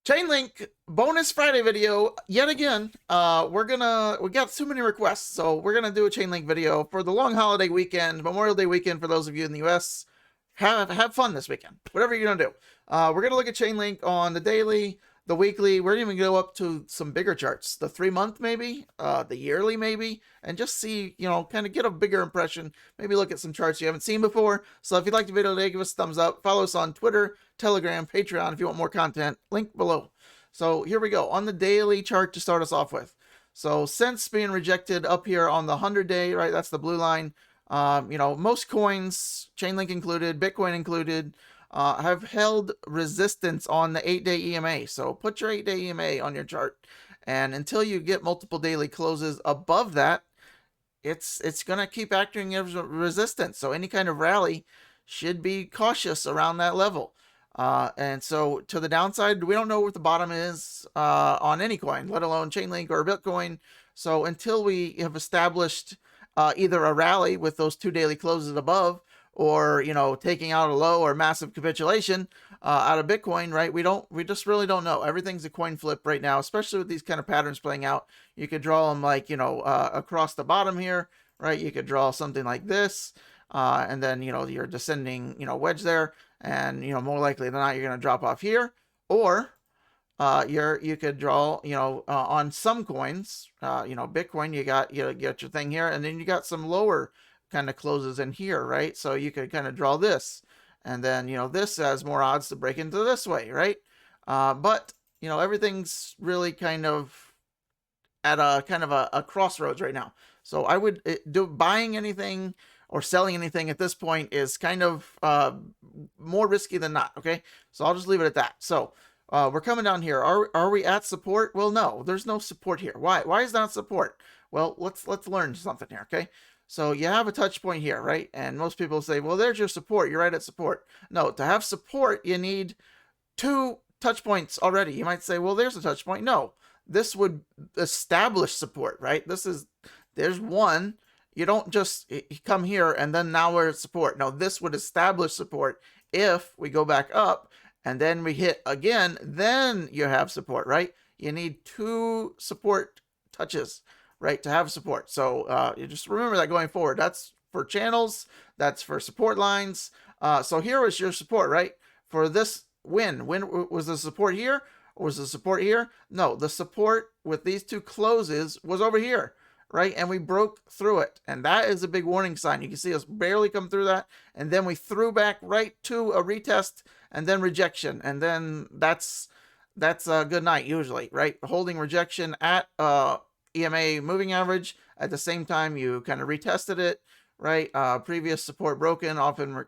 Chainlink bonus Friday video yet again. We got too many requests, so we're gonna do a Chainlink video for the long holiday weekend, Memorial Day weekend for those of you in the US. Have fun this weekend, whatever you're gonna do. We're gonna look at Chainlink on the daily, the weekly. We're even gonna go up to some bigger charts, the 3-month maybe, the yearly maybe, and just see, kind of get a bigger impression. Maybe look at some charts you haven't seen before. So if you like the video today, give us a thumbs up. Follow us on Twitter, Telegram, Patreon if you want more content. Link below. So here we go on the daily chart to start us off with. So since being rejected up here on the 100-day, right? That's the blue line. Most coins, Chainlink included, Bitcoin included, have held resistance on the 8-day EMA. So put your 8-day EMA on your chart, and until you get multiple daily closes above that, it's gonna keep acting as resistance. So any kind of rally should be cautious around that level. And so to the downside, we don't know what the bottom is on any coin, let alone Chainlink or Bitcoin. So until we have established either a rally with those 2 daily closes above, or taking out a low or massive capitulation out of Bitcoin, right? We just really don't know. Everything's a coin flip right now, especially with these kind of patterns playing out. You could draw them like across the bottom here, right? You could draw something like this, and then your descending wedge there, and more likely than not you're going to drop off here, or you could draw on some coins, Bitcoin, you get your thing here, and then you got some lower kind of closes in here, right? So you could kind of draw this, and then this has more odds to break into this way, right? But everything's really kind of at a crossroads right now. So I would do buying anything or selling anything at this point is kind of more risky than not. Okay, so I'll just leave it at that. So we're coming down here. Are we at support? Well, no, there's no support here. Why is that support? Well, let's learn something here. Okay, so you have a touch point here, right? And most people say, well, there's your support. You're right at support. No, to have support, you need 2 touch points already. You might say, well, there's a touch point. No, this would establish support, right? There's one. You don't just come here and then now we're at support. No, this would establish support. If we go back up and then we hit again, then you have support, right? You need 2 support touches, right, to have support. So you just remember that going forward. That's for channels, that's for support lines. So here was your support, right? For this when was the support here, or was the support here? No, the support with these 2 closes was over here, right? And we broke through it, and that is a big warning sign. You can see us barely come through that, and then we threw back right to a retest and then rejection, and then that's a good night usually, right? Holding rejection at EMA moving average. At the same time, you kind of retested it, right? Previous support broken often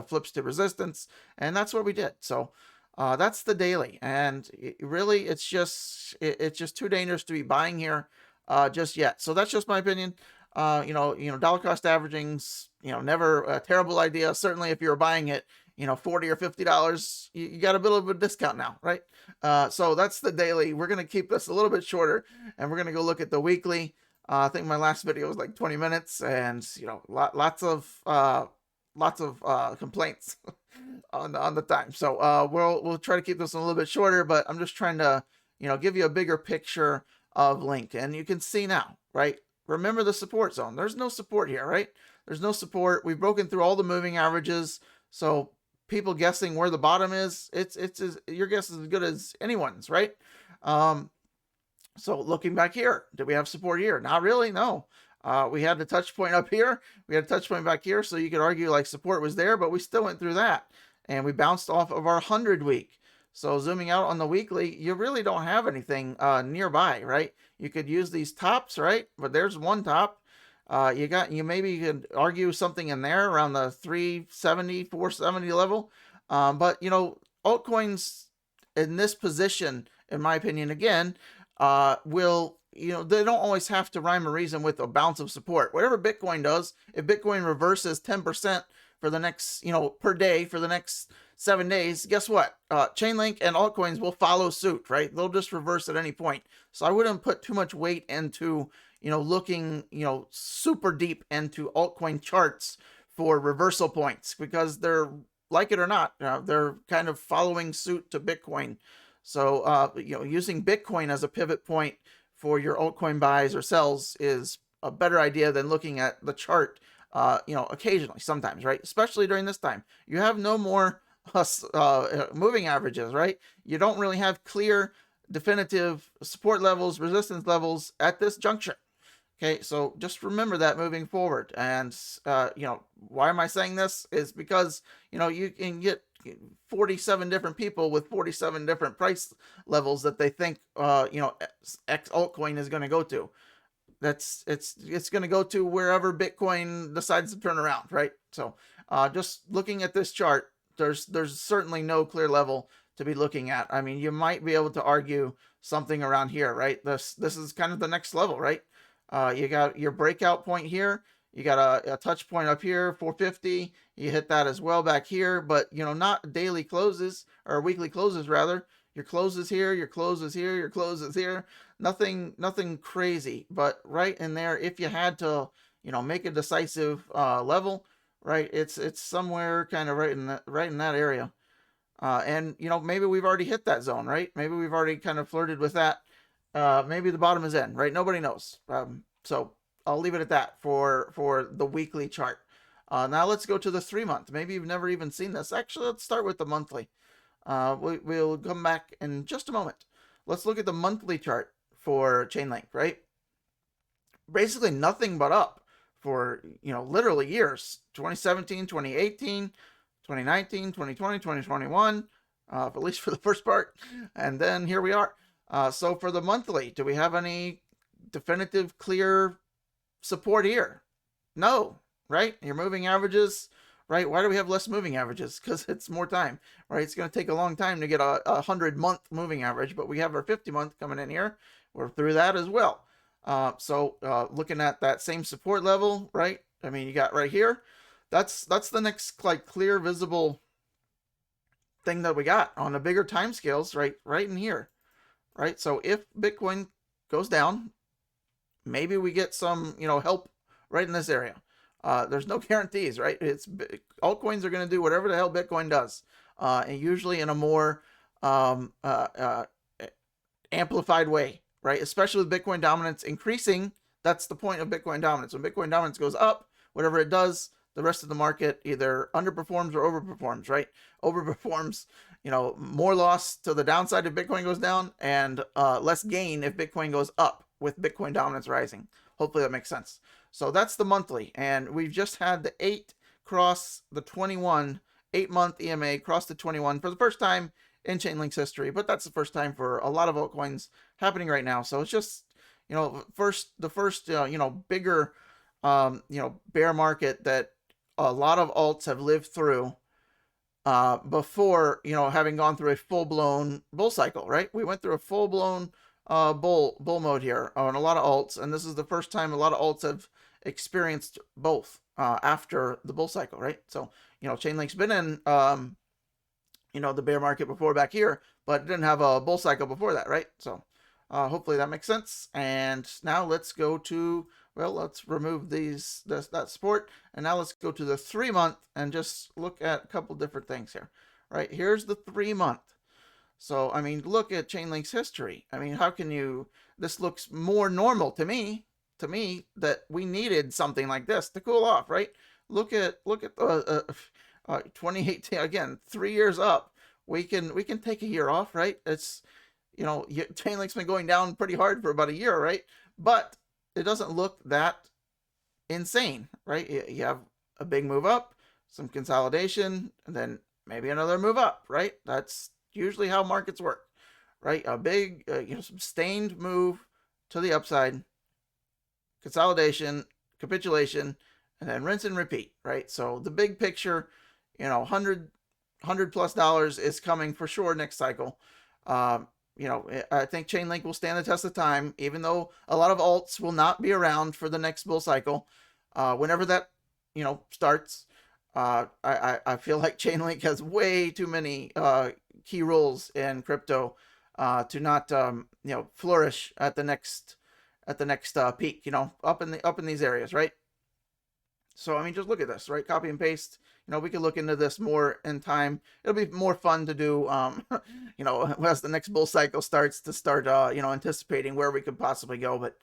flips to resistance, and that's what we did. So that's the daily, and really it's just too dangerous to be buying here just yet. So that's just my opinion. Dollar cost averaging's never a terrible idea. Certainly if you're buying it $40 or $50, you got a bit of a discount now, right? So that's the daily. We're going to keep this a little bit shorter, and we're going to go look at the weekly. I think my last video was like 20 minutes, and lots of complaints on the time. So we'll try to keep this a little bit shorter, but I'm just trying to give you a bigger picture of Link, and you can see now, right? Remember the support zone. There's no support here, right? There's no support. We've broken through all the moving averages. So people guessing where the bottom is, your guess is as good as anyone's, right? So looking back here, did we have support here? Not really, no. We had the touch point up here. We had a touch point back here. So you could argue like support was there, but we still went through that. And we bounced off of our 100-week. So zooming out on the weekly, you really don't have anything nearby, right? You could use these tops, right? But there's one top. You could argue something in there around the 370, 470 level. But altcoins in this position, in my opinion, again, will they don't always have to rhyme or reason with a bounce of support. Whatever Bitcoin does, if Bitcoin reverses 10% for the next, per day for the next 7 days, guess what? Chainlink and altcoins will follow suit, right? They'll just reverse at any point. So I wouldn't put too much weight into, looking, super deep into altcoin charts for reversal points, because they're, like it or not, they're kind of following suit to Bitcoin. So, using Bitcoin as a pivot point for your altcoin buys or sells is a better idea than looking at the chart, occasionally, sometimes, right? Especially during this time. You have no more moving averages, right? You don't really have clear, definitive support levels, resistance levels at this juncture. Okay, so just remember that moving forward. And, why am I saying this? Is because, you can get 47 different people with 47 different price levels that they think, X altcoin is going to go to. It's going to go to wherever Bitcoin decides to turn around, right? So, just looking at this chart, there's certainly no clear level to be looking at. I mean, you might be able to argue something around here, right? This is kind of the next level, right? You got your breakout point here. You got a touch point up here, 450. You hit that as well back here, but not daily closes or weekly closes rather. Your closes here, your closes here, your closes here. Nothing crazy, but right in there. If you had to, make a decisive level, right? It's somewhere kind of right in that area. And maybe we've already hit that zone, right? Maybe we've already kind of flirted with that. Maybe the bottom is in, right? Nobody knows. So I'll leave it at that for the weekly chart. Now let's go to the 3-month. Maybe you've never even seen this. Actually, let's start with the monthly. We'll come back in just a moment. Let's look at the monthly chart for Chainlink, right? Basically nothing but up for, literally years. 2017, 2018, 2019, 2020, 2021, at least for the first part. And then here we are. So for the monthly, do we have any definitive, clear support here? No, right? Your moving averages, right? Why do we have less moving averages? Because it's more time, right? It's going to take a long time to get a 100-month moving average, but we have our 50-month coming in here. We're through that as well. So looking at that same support level, right? I mean, you got right here. That's the next clear visible thing that we got on the bigger time scales, right in here, right? So if Bitcoin goes down, maybe we get some, help right in this area. There's no guarantees, right? Altcoins are going to do whatever the hell Bitcoin does, and usually in a more amplified way, right? Especially with Bitcoin dominance increasing. That's the point of Bitcoin dominance. When Bitcoin dominance goes up, whatever it does, the rest of the market either underperforms or overperforms, right? Overperforms, more loss to the downside if Bitcoin goes down, and less gain if Bitcoin goes up with Bitcoin dominance rising. Hopefully that makes sense. So that's the monthly, and we've just had the 8 cross the 21, 8-month EMA cross the 21 for the first time in Chainlink's history, but that's the first time for a lot of altcoins happening right now. So it's just, the first bigger, bear market that a lot of alts have lived through before, having gone through a full-blown bull cycle, right? We went through a full-blown bull mode here on a lot of alts, and this is the first time a lot of alts have experienced both after the bull cycle, right? So, Chainlink's been in, the bear market before back here, but didn't have a bull cycle before that, right? So, hopefully that makes sense. And now let's go to, let's remove that support, and now let's go to the 3-month and just look at a couple different things here, right? Here's the 3-month. So, I mean, look at Chainlink's history. I mean, how can you, this looks more normal to me, that we needed something like this to cool off, right? Look at 2018, again, 3 years up. We can take a year off, right? It's, Chainlink's been going down pretty hard for about a year, right? But it doesn't look that insane, right? You have a big move up, some consolidation, and then maybe another move up, right? That's usually how markets work, right? A big, sustained move to the upside, consolidation, capitulation, and then rinse and repeat, right? So the big picture, $100+ is coming for sure next cycle. I think Chainlink will stand the test of time, even though a lot of alts will not be around for the next bull cycle. Whenever that, starts, I feel like Chainlink has way too many key roles in crypto to not, flourish at the next peak, up in these areas, right? So, I mean, just look at this, right? Copy and paste. We could look into this more in time. It'll be more fun to do, as the next bull cycle starts to start, anticipating where we could possibly go. But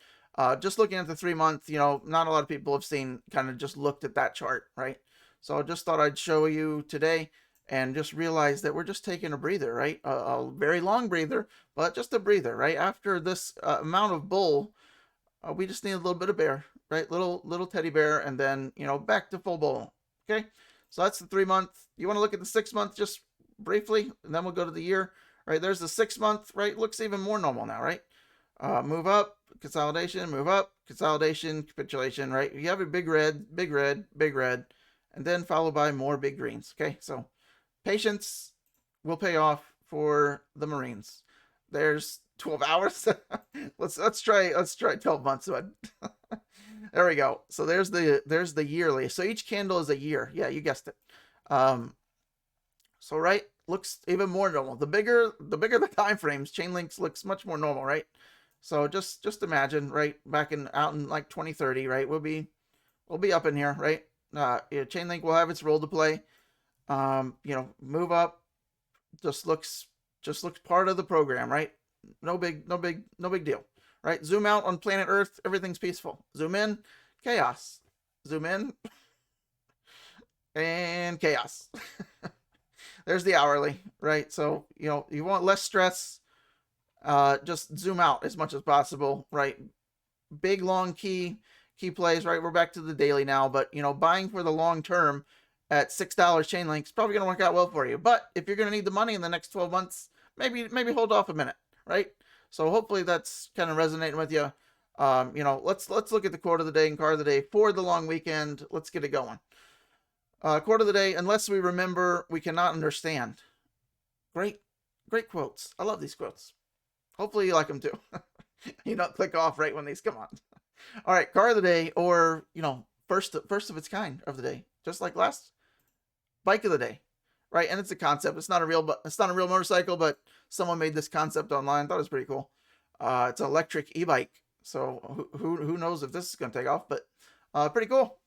just looking at the 3 month, not a lot of people have seen, kind of just looked at that chart, right? So I just thought I'd show you today and just realize that we're just taking a breather, right? A very long breather, but just a breather, right? After this amount of bull, we just need a little bit of bear, right? Little teddy bear, and then, back to full bull. Okay, so that's the 3 month. You want to look at the 6 month just briefly, and then we'll go to the year. Right, there's the 6 month, right? Looks even more normal now, right? Move up, consolidation, move up, consolidation, capitulation, right? You have a big red, big red, big red, and then followed by more big greens. Okay, so patience will pay off for the Marines. There's 12 hours. let's try 12 months. There we go. So there's the yearly. So each candle is a year. Yeah, you guessed it. So right, looks even more normal. The bigger the time frames, Chainlinks looks much more normal, right? So just imagine, right, out in like 2030, right? We'll be up in here, right? Chainlink will have its role to play. Move up just looks part of the program, right? No big deal, right? Zoom out on planet Earth, everything's peaceful. Zoom in, chaos. Zoom in, and chaos. There's the hourly, right? So, you want less stress, just zoom out as much as possible, right? Big, long key plays, right? We're back to the daily now, but, buying for the long term at $6 Chainlink is probably going to work out well for you. But if you're going to need the money in the next 12 months, maybe hold off a minute, right? So hopefully that's kind of resonating with you. Let's look at the quote of the day and card of the day for the long weekend. Let's get it going. Quote of the day: unless we remember, we cannot understand. Great quotes. I love these quotes. Hopefully you like them too. You don't click off right when these come on. All right, card of the day, or first of its kind of the day, just like last. Bike of the day, right? And it's a concept. It's not a real motorcycle, but someone made this concept online. Thought it was pretty cool. It's an electric e-bike. So who knows if this is going to take off, but pretty cool.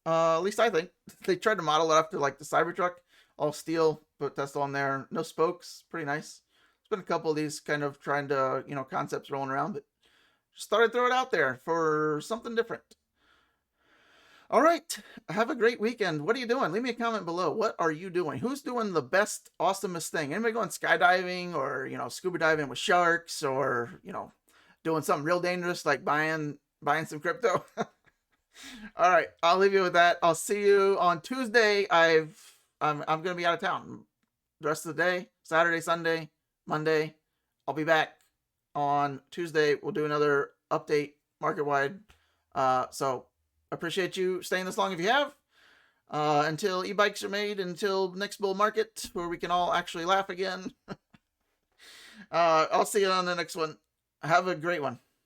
At least I think. They tried to model it after like the Cybertruck, all steel, put Tesla on there, no spokes, pretty nice. There's been a couple of these kind of trying to, concepts rolling around, but just thought I'd throw it out there for something different. All right, have a great weekend. What are you doing? Leave me a comment below. What are you doing? Who's doing the best, awesomest thing? Anybody going skydiving or, scuba diving with sharks, or, doing something real dangerous like buying some crypto? All right, I'll leave you with that. I'll see you on Tuesday. I'm going to be out of town the rest of the day, Saturday, Sunday, Monday. I'll be back on Tuesday. We'll do another update market-wide. So appreciate you staying this long if you have. Until e-bikes are made, until next bull market where we can all actually laugh again. I'll see you on the next one. Have a great one.